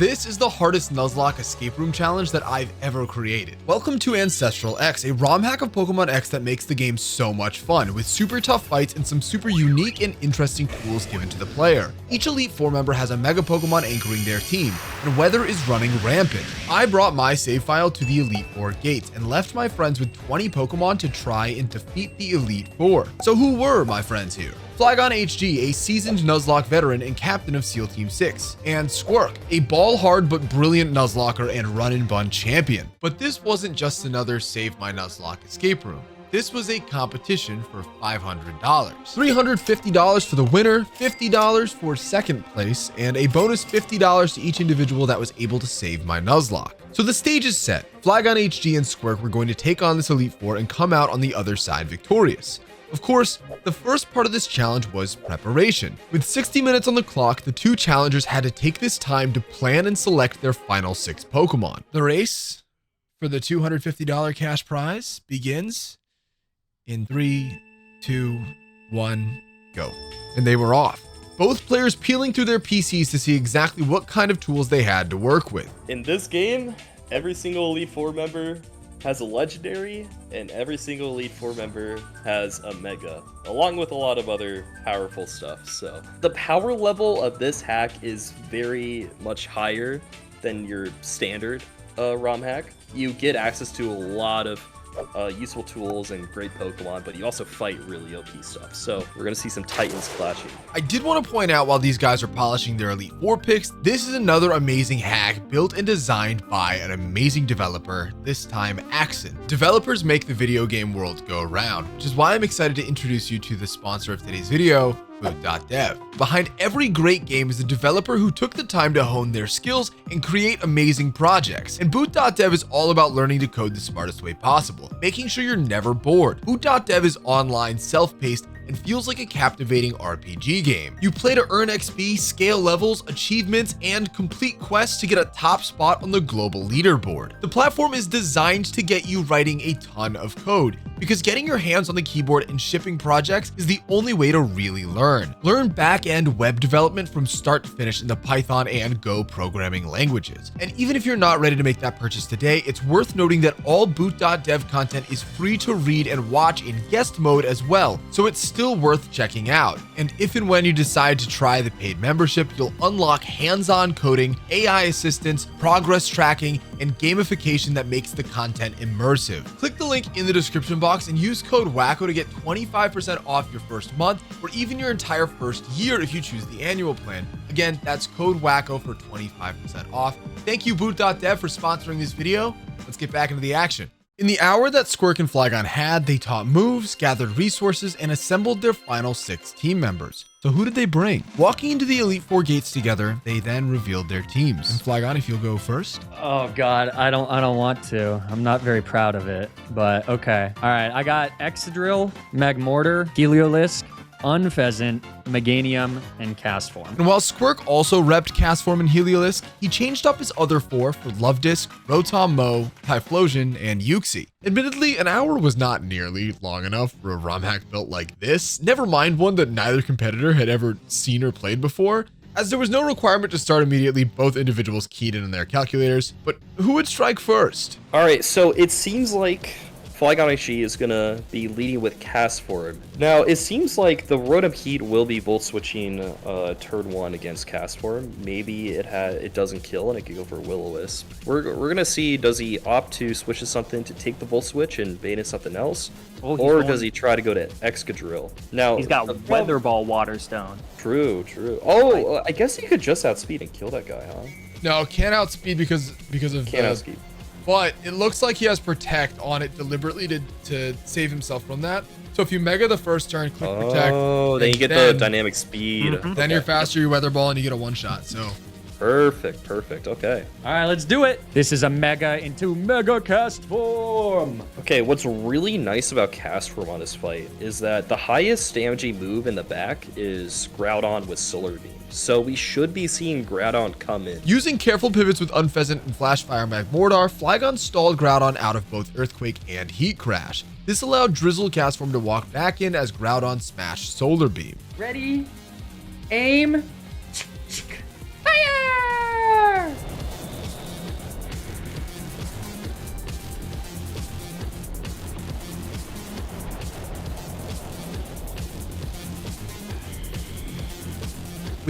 This is the hardest Nuzlocke escape room challenge that I've ever created. Welcome to Ancestral X, a ROM hack of Pokemon X that makes the game so much fun, with super tough fights and some super unique and interesting tools given to the player. Each Elite Four member has a Mega Pokemon anchoring their team, and weather is running rampant. I brought my save file to the Elite Four gates and left my friends with 20 Pokemon to try and defeat the Elite Four. So who were my friends here? Flygon HG, a seasoned Nuzlocke veteran and captain of SEAL Team 6, and Squirk, a ball-hard but brilliant Nuzlocker and run-and-bun champion. But this wasn't just another Save My Nuzlocke escape room. This was a competition for $500. $350 for the winner, $50 for second place, and a bonus $50 to each individual that was able to save my Nuzlocke. So the stage is set. Flygon HG and Squirk were going to take on this Elite Four and come out on the other side victorious. Of course, the first part of this challenge was preparation. With 60 minutes on the clock, the two challengers had to take this time to plan and select their final 6 Pokemon. The race for the $250 cash prize begins in 3, 2, 1, go. And they were off. Both players peeling through their PCs to see exactly what kind of tools they had to work with. In this game, every single Elite Four member has a legendary, and every single Elite Four member has a mega, along with a lot of other powerful stuff. So the power level of this hack is very much higher than your standard ROM hack. You get access to a lot of useful tools and great Pokemon, but you also fight really OP stuff. So we're gonna see some Titans clashing. I did want to point out, while these guys are polishing their Elite Four picks, this is another amazing hack built and designed by an amazing developer, this time Axon. Developers make the video game world go round, which is why I'm excited to introduce you to the sponsor of today's video, Boot.dev. Behind every great game is a developer who took the time to hone their skills and create amazing projects. And Boot.dev is all about learning to code the smartest way possible, making sure you're never bored. Boot.dev is online, self-paced, and feels like a captivating RPG game. You play to earn XP, scale levels, achievements, and complete quests to get a top spot on the global leaderboard. The platform is designed to get you writing a ton of code, because getting your hands on the keyboard and shipping projects is the only way to really learn. Learn back-end web development from start to finish in the Python and Go programming languages. And even if you're not ready to make that purchase today, it's worth noting that all Boot.dev content is free to read and watch in guest mode as well, so it's still worth checking out. And if and when you decide to try the paid membership, you'll unlock hands-on coding, AI assistance, progress tracking, and gamification that makes the content immersive. Click the link in the description box and use code Whacko to get 25% off your first month, or even your entire first year if you choose the annual plan. Again, that's code Whacko for 25% off. Thank you, Boot.dev, for sponsoring this video. Let's get back into the action. In the hour that Squirk and Flygon had, they taught moves, gathered resources, and assembled their final 6 team members. So who did they bring? Walking into the Elite Four gates together, they then revealed their teams. And Flygon, if you'll go first. Oh God, I don't want to. I'm not very proud of it, but okay. All right, I got Excadrill, Magmortar, Heliolisk, Unpheasant, Meganium, and Castform. And while Squirk also repped Castform and Heliolisk, he changed up his other 4 for Lovedisk, Rotom Mow, Typhlosion, and Uxie. Admittedly, an hour was not nearly long enough for a ROM hack built like this, never mind one that neither competitor had ever seen or played before. As there was no requirement to start immediately, both individuals keyed in their calculators. But who would strike first? All right, so it seems like Flygon HG is gonna be leading with Castform. Now, it seems like the Rotom Heat will be Volt switching turn 1 against Castform. Maybe it doesn't kill and it could go for Will-O-Wisp. We're gonna see, does he opt to switch to something to take the Volt switch and bait in something else? Or does he try to go to Excadrill? Now, he's got Weather Ball Waterstone. True. Oh, I guess he could just outspeed and kill that guy, huh? No, can't outspeed because of Can't outspeed. But it looks like he has Protect on it deliberately to save himself from that. So if you Mega the first turn, click Protect. Oh, then you get the dynamic speed. Then you're faster, you Weather Ball, and you get a one-shot. So perfect. Okay. All right, let's do it. This is a Mega into Mega Castform. Okay, what's really nice about Castform on this fight is that the highest damaging move in the back is Groudon with Solar Beam. So we should be seeing Groudon come in. Using careful pivots with Unpheasant and Flashfire Magmortar, Flygon stalled Groudon out of both Earthquake and Heat Crash. This allowed Drizzle Castform to walk back in as Groudon smashed Solar Beam. Ready, aim, fire!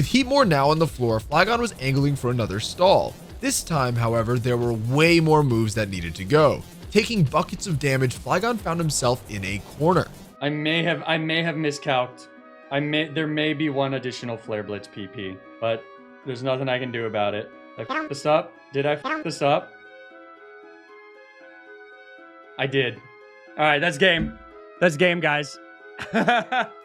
With Heatmore now on the floor, Flygon was angling for another stall. This time, however, there were way more moves that needed to go. Taking buckets of damage, Flygon found himself in a corner. I may have miscalced. There may be one additional Flare Blitz PP, but there's nothing I can do about it. I f***ed this up? Did I f*** this up? I did. All right, that's game. That's game, guys.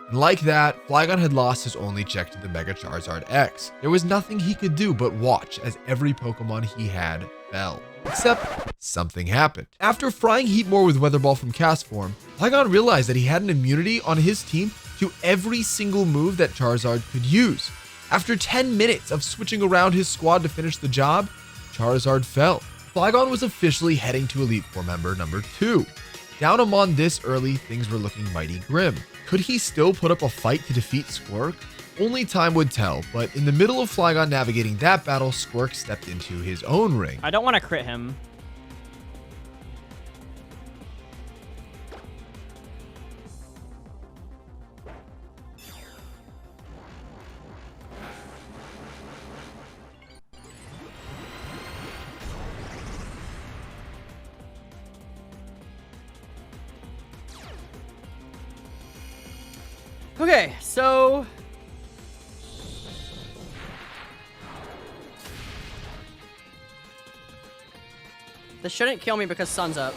And like that, Flygon had lost his only check to the Mega Charizard X. There was nothing he could do but watch as every Pokemon he had fell. Except something happened. After frying Heatmore with Weather Ball from Cast Form, Flygon realized that he had an immunity on his team to every single move that Charizard could use. After 10 minutes of switching around his squad to finish the job, Charizard fell. Flygon was officially heading to Elite Four member number 2. Down him on this early, things were looking mighty grim. Could he still put up a fight to defeat Squirk? Only time would tell, but in the middle of Flygon navigating that battle, Squirk stepped into his own ring. I don't want to crit him. Okay, so this shouldn't kill me because sun's up.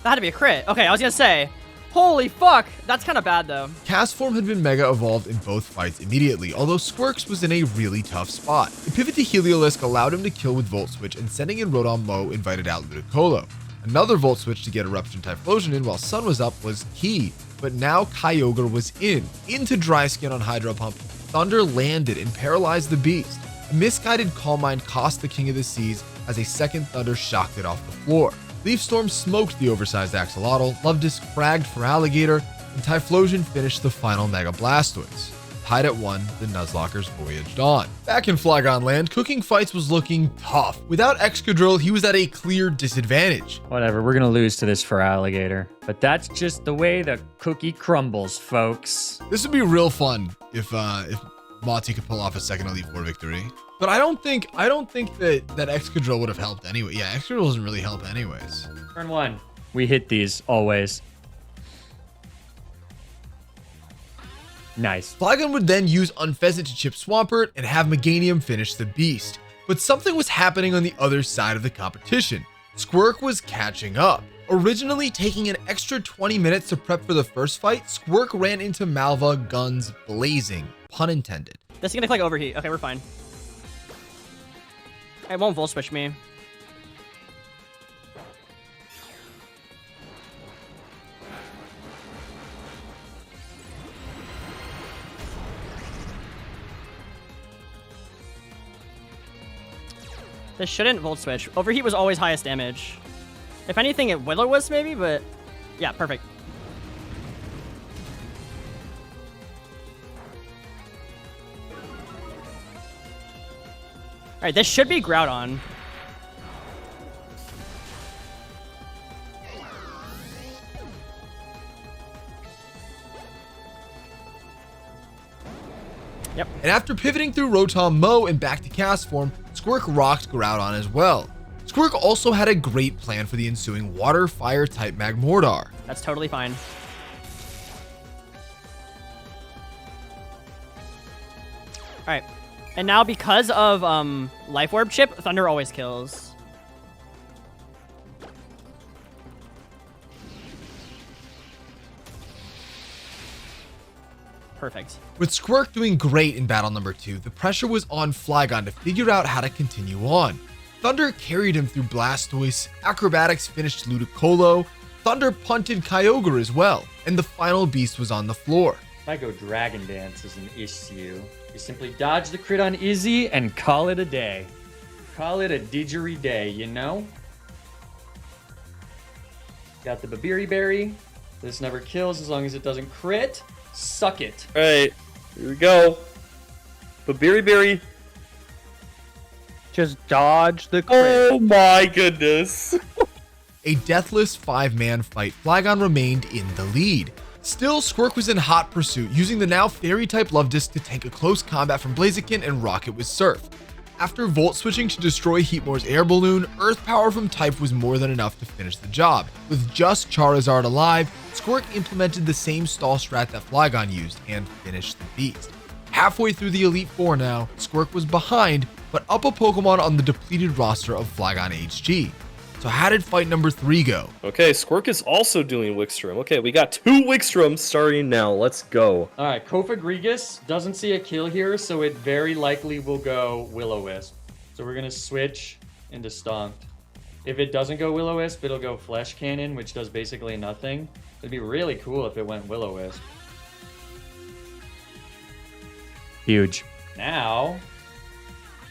That had to be a crit. Okay, I was gonna say, holy fuck, that's kind of bad though. Cast Form had been Mega Evolved in both fights immediately, although Squirks was in a really tough spot. The pivot to Heliolisk allowed him to kill with Volt Switch, and sending in Rotom Mow invited out Ludicolo. Another Volt Switch to get Eruption Typhlosion in while Sun was up was key, but now Kyogre was into Dry Skin on Hydro Pump. Thunder landed and paralyzed the beast. A misguided Calm Mind cost the King of the Seas as a second Thunder shocked it off the floor. Leaf Storm smoked the oversized Axolotl, Luvdisc fragged for Alligator, and Typhlosion finished the final Mega Blastoise. Tied at 1, the Nuzlockers voyaged on. Back in Flygon land, Cooking Fights was looking tough. Without Excadrill, he was at a clear disadvantage. Whatever, we're gonna lose to this for Alligator. But that's just the way the cookie crumbles, folks. This would be real fun if Monty could pull off a second Elite Four victory. But I don't think that Excadrill would have helped anyway. Yeah, Excadrill doesn't really help anyways. Turn 1. We hit these always. Nice. Flygon would then use Unfezant to chip Swampert and have Meganium finish the beast. But something was happening on the other side of the competition. Squirk was catching up. Originally taking an extra 20 minutes to prep for the first fight, Squirk ran into Malva, guns blazing. Pun intended. This is gonna click overheat. Okay, we're fine. It won't Volt Switch me. This shouldn't Volt Switch. Overheat was always highest damage. If anything, it Will-O-Wisp maybe, but yeah, perfect. All right, this should be Groudon. Yep. And after pivoting through Rotom Mow and back to Cast Form, Squirk rocked Groudon as well. Squirk also had a great plan for the ensuing Water Fire type Magmortar. That's totally fine. All right. And now because of Life Orb chip, Thunder always kills. Perfect. With Squirk doing great in battle number 2, the pressure was on Flygon to figure out how to continue on. Thunder carried him through Blastoise, Acrobatics finished Ludicolo, Thunder punted Kyogre as well, and the final beast was on the floor. If I go Dragon Dance is an issue, you simply dodge the crit on Izzy and call it a day. Call it a didgeridoo, you know? Got the Babiri Berry. This never kills as long as it doesn't crit. Suck it. All right, here we go. Babiri. Just dodge the crit. Oh my goodness. A deathless 5-man fight, Flygon remained in the lead. Still, Squirk was in hot pursuit, using the now Fairy-type Love Disc to tank a close combat from Blaziken and Rocket with Surf. After Volt switching to destroy Heatmore's air balloon, Earth Power from Type was more than enough to finish the job. With just Charizard alive, Squirk implemented the same stall strat that Flygon used and finished the beast. Halfway through the Elite Four now, Squirk was behind, but up a Pokemon on the depleted roster of Flygon HG. So how did fight number 3 go? Okay, Squirk is also doing Wickstrom. Okay, we got 2 Wickstroms starting now. Let's go. All right, Kofagrigus doesn't see a kill here, so it very likely will go Will-O-Wisp. So we're going to switch into Stonked. If it doesn't go Will-O-Wisp, it'll go Flesh Cannon, which does basically nothing. It'd be really cool if it went Will-O-Wisp. Huge. Now,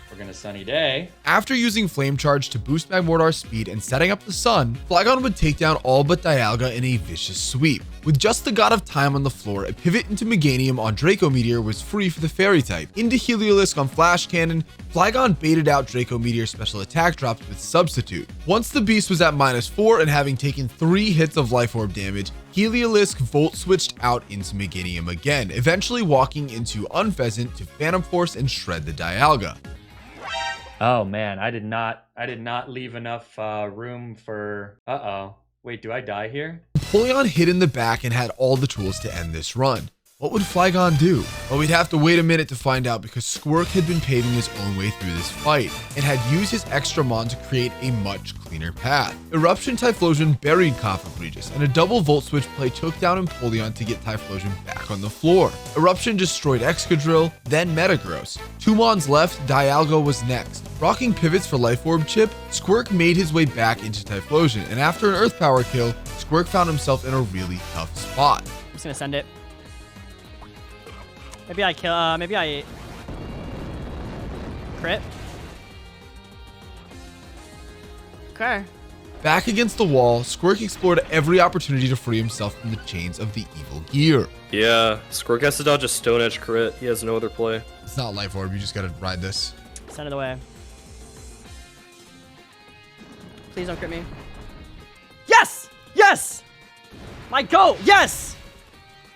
we're going to Sunny Day. After using Flame Charge to boost Magmortar's speed and setting up the sun, Flygon would take down all but Dialga in a vicious sweep. With just the God of Time on the floor, a pivot into Meganium on Draco Meteor was free for the Fairy type. Into Heliolisk on Flash Cannon, Flygon baited out Draco Meteor's special attack drops with Substitute. Once the beast was at -4 and having taken 3 hits of Life Orb damage, Heliolisk Volt switched out into Meganium again, eventually walking into Unfezant to Phantom Force and shred the Dialga. Oh man, I did not leave enough room for, wait, do I die here? Empoleon hid in the back and had all the tools to end this run. What would Flygon do? Well, we'd have to wait a minute to find out because Squirk had been paving his own way through this fight and had used his extra mon to create a much cleaner path. Eruption Typhlosion buried Kofagrigus, and a double Volt Switch play took down Empoleon to get Typhlosion back on the floor. Eruption destroyed Excadrill, then Metagross. 2 mons left, Dialga was next. Rocking pivots for Life Orb Chip, Squirk made his way back into Typhlosion, and after an Earth Power kill, Squirk found himself in a really tough spot. I'm just gonna send it. Maybe I kill, maybe I crit. Okay. Back against the wall, Squirk explored every opportunity to free himself from the chains of the evil gear. Yeah, Squirk has to dodge a Stone Edge crit. He has no other play. It's not Life Orb, you just gotta ride this. Send it away. Please don't crit me. Yes! Yes! My goat! Yes!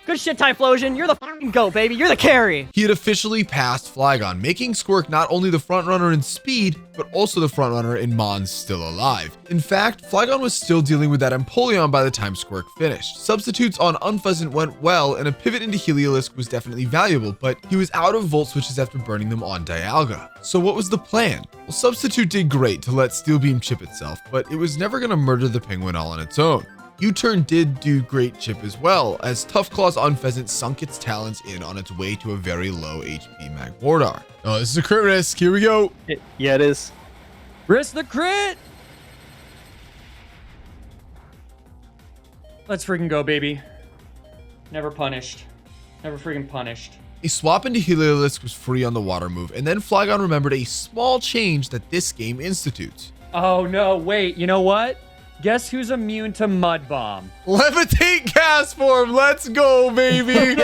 Good shit, Typhlosion. You're the fucking goat, baby. You're the carry. He had officially passed Flygon, making Squirk not only the frontrunner in speed, but also the frontrunner in Mons still alive. In fact, Flygon was still dealing with that Empoleon by the time Squirk finished. Substitutes on Unfezant went well, and a pivot into Heliolisk was definitely valuable, but he was out of Volt Switches after burning them on Dialga. So what was the plan? Well, Substitute did great to let Steel Beam chip itself, but it was never going to murder the Penguin all on its own. U-Turn did do great chip as well, as Tough Claw's Unfezant sunk its talons in on its way to a very low HP Magmortar. Oh, this is a crit risk. Here we go. Yeah, it is. Risk the crit! Let's freaking go, baby. Never punished. Never freaking punished. A swap into Heliolisk was free on the water move, and then Flygon remembered a small change that this game institutes. Oh no, wait, you know what? Guess who's immune to Mud Bomb? Levitate Gas Form, let's go, baby! And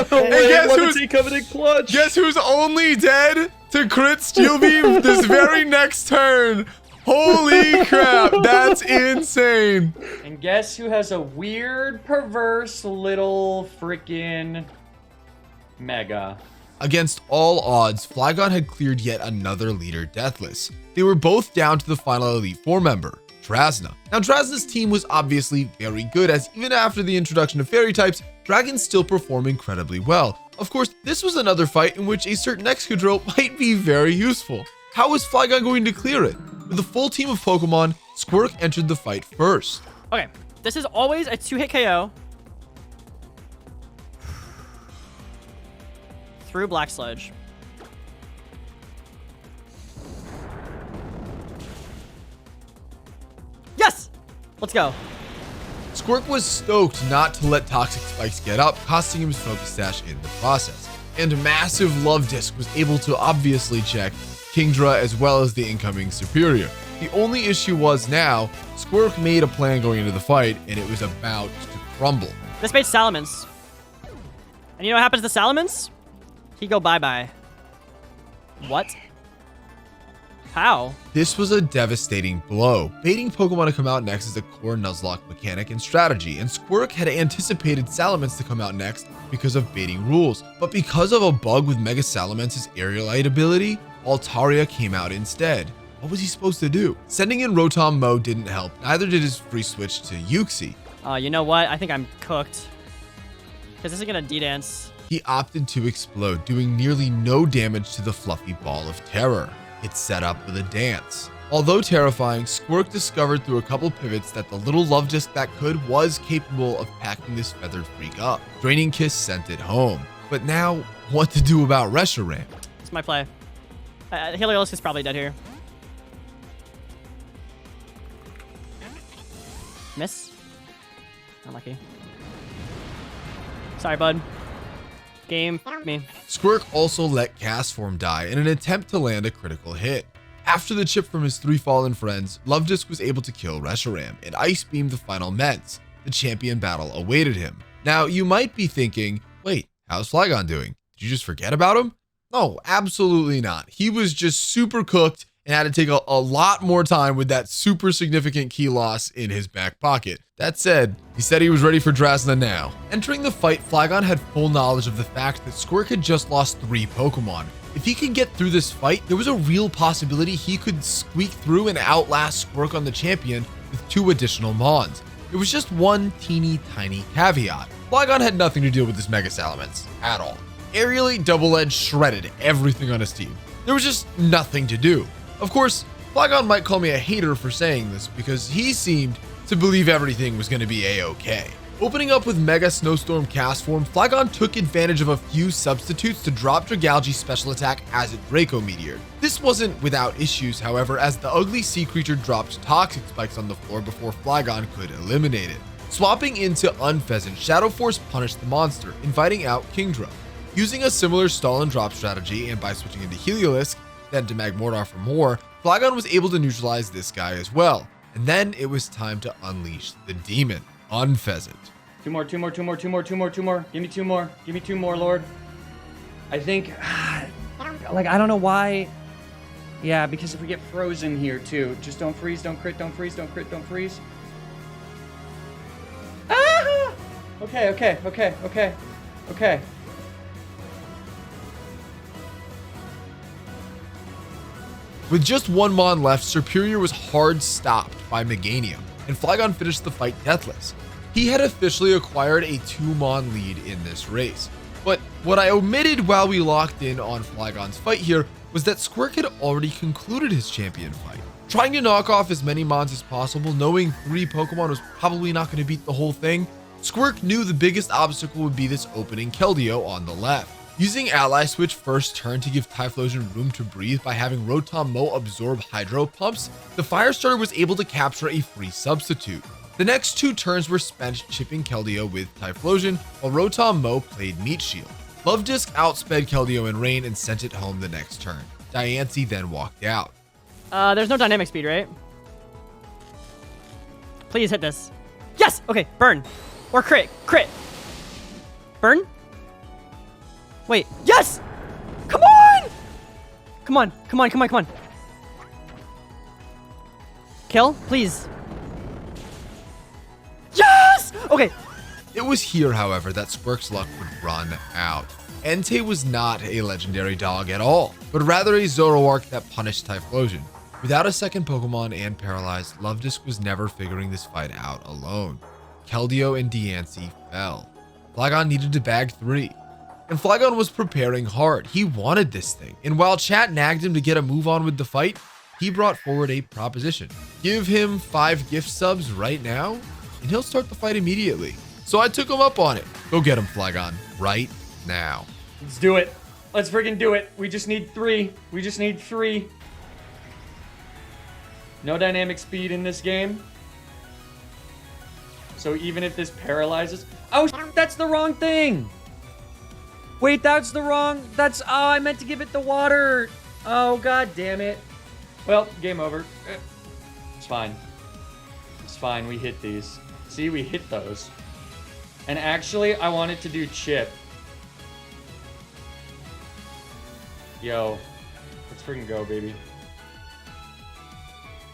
guess who's only dead to crit Steel Beam this very next turn? Holy crap, that's insane! And guess who has a weird, perverse little freaking Mega? Against all odds, Flygon had cleared yet another leader deathless. They were both down to the final Elite Four member, Drasna. Now, Drasna's team was obviously very good, as even after the introduction of fairy types, dragons still perform incredibly well. Of course, this was another fight in which a certain Excadrill might be very useful. How was Flygon going to clear it? With a full team of Pokemon, Squirk entered the fight first. Okay, this is always a 2-hit KO. Through Black Sludge. Yes! Let's go. Squirk was stoked not to let Toxic Spikes get up, costing him his Focus Sash in the process. And Massive Love Disc was able to obviously check Kingdra as well as the incoming Superior. The only issue was now, Squirk made a plan going into the fight, and it was about to crumble. This made Salamence. And you know what happens to Salamence? He go bye-bye. What? How? This was a devastating blow. Baiting Pokemon to come out next is a core Nuzlocke mechanic and strategy, and Squirk had anticipated Salamence to come out next because of baiting rules. But because of a bug with Mega Salamence's Aerialite ability, Altaria came out instead. What was he supposed to do? Sending in Rotom Mow didn't help, neither did his free switch to Uxie. You know what? I think I'm cooked. Because this is gonna D-dance. He opted to explode, doing nearly no damage to the fluffy ball of terror. It's set up with a dance. Although terrifying, Squirk discovered through a couple pivots that the little love disc that could was capable of packing this feathered freak up. Draining Kiss sent it home. But now, what to do about Reshiram? It's my play. Heliolisk is probably dead here. Miss. Unlucky. Sorry, bud. Game me. Squirk also let Cast Form die in an attempt to land a critical hit. After the chip from his 3 fallen friends, Luvdisc was able to kill Reshiram and Ice Beam the final Ments. The champion battle awaited him. Now, you might be thinking, wait, how's Flygon doing? Did you just forget about him? No, absolutely not. He was just super cooked and had to take a lot more time with that super significant key loss in his back pocket. That said, he said he was ready for Drasna now. Entering the fight, Flygon had full knowledge of the fact that Squirk had just lost 3 Pokemon. If he could get through this fight, there was a real possibility he could squeak through and outlast Squirk on the champion with 2 additional Mons. There was just one teeny tiny caveat. Flygon had nothing to do with this Mega Salamence at all. Aerially Double Edge shredded everything on his team. There was just nothing to do. Of course, Flygon might call me a hater for saying this because he seemed to believe everything was going to be a-okay. Opening up with Mega Snowstorm Cast Form, Flygon took advantage of a few substitutes to drop Dragalge's special attack as it Draco Meteored. This wasn't without issues, however, as the ugly sea creature dropped Toxic Spikes on the floor before Flygon could eliminate it. Swapping into Unpheasant, Shadow Force punished the monster, inviting out Kingdra. Using a similar stall and drop strategy, and by switching into Heliolisk, then to Magmortar for more, Flygon was able to neutralize this guy as well. And then it was time to unleash the demon, Unpheasant. 2 more. Give me 2 more. Give me 2 more, Lord. I think, I don't know why. Yeah, because if we get frozen here too, just don't freeze, don't crit, don't freeze, don't crit, don't freeze. Ah! Okay. With just 1 Mon left, Serperior was hard stopped by Meganium, and Flygon finished the fight deathless. He had officially acquired a 2 Mon lead in this race. But what I omitted while we locked in on Flygon's fight here was that Squirk had already concluded his champion fight. Trying to knock off as many Mons as possible, knowing 3 Pokemon was probably not going to beat the whole thing, Squirk knew the biggest obstacle would be this opening Keldeo on the left. Using Ally Switch first turn to give Typhlosion room to breathe by having Rotom Mow absorb Hydro Pumps, the Firestarter was able to capture a free substitute. The next 2 turns were spent chipping Keldeo with Typhlosion, while Rotom Mow played Meat Shield. Luvdisc outsped Keldeo in Rain and sent it home the next turn. Diancie then walked out. There's no dynamic speed, right? Please hit this. Yes! Okay, burn. Or crit. Burn? Wait, yes! Come on! Come on. Kill, please. Yes! Okay. It was here, however, that Squirk's luck would run out. Entei was not a legendary dog at all, but rather a Zoroark that punished Typhlosion. Without a second Pokemon and paralyzed, Luvdisc was never figuring this fight out alone. Keldeo and Diancie fell. Flygon needed to bag 3. And Flygon was preparing hard. He wanted this thing. And while chat nagged him to get a move on with the fight, he brought forward a proposition. Give him 5 gift subs right now, and he'll start the fight immediately. So I took him up on it. Go get him, Flygon, right now. Let's do it. Let's freaking do it. We just need 3. No dynamic speed in this game. So even if this paralyzes... Oh, that's the wrong thing. Wait, that's the wrong... Oh, I meant to give it the water. Oh, god damn it. Well, game over. It's fine. We hit these. See, we hit those. And actually, I wanted to do chip. Yo. Let's freaking go, baby.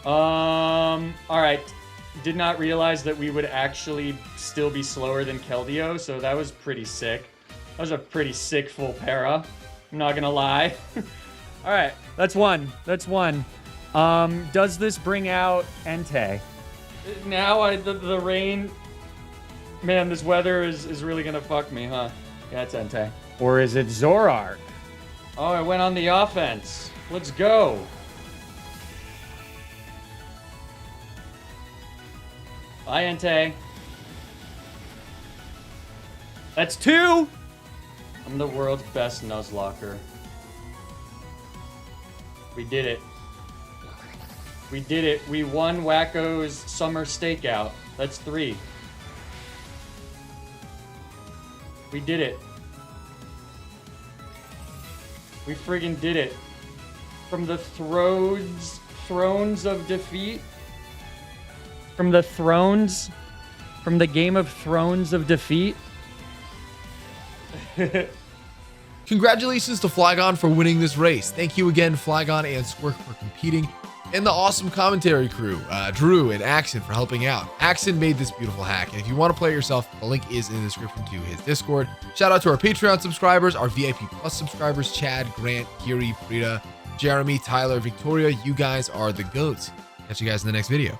All right. Did not realize that we would actually still be slower than Keldeo, so that was pretty sick. That was a pretty sick full para. I'm not gonna lie. All right, that's one. That's one. Does this bring out Entei? Now the rain. Man, this weather is really gonna fuck me, huh? Yeah, it's Entei. Or is it Zoroark? Oh, I went on the offense. Let's go. Bye, Entei. That's 2! I'm the world's best Nuzlocker. We did it. We did it. We won Whacko's summer stakeout. That's 3. We did it. We friggin' did it. From the thrones of defeat. From the thrones. From the Game of Thrones of defeat. Congratulations to Flygon for winning this race. Thank you again, Flygon and Squirk, for competing. And the awesome commentary crew, Drew and Axon, for helping out. Axon made this beautiful hack, and if you want to play it yourself, the link is in the description to his Discord. Shout out to our Patreon subscribers, our VIP Plus subscribers, Chad, Grant, Kiri, Prita, Jeremy, Tyler, Victoria. You guys are the GOATs. Catch you guys in the next video.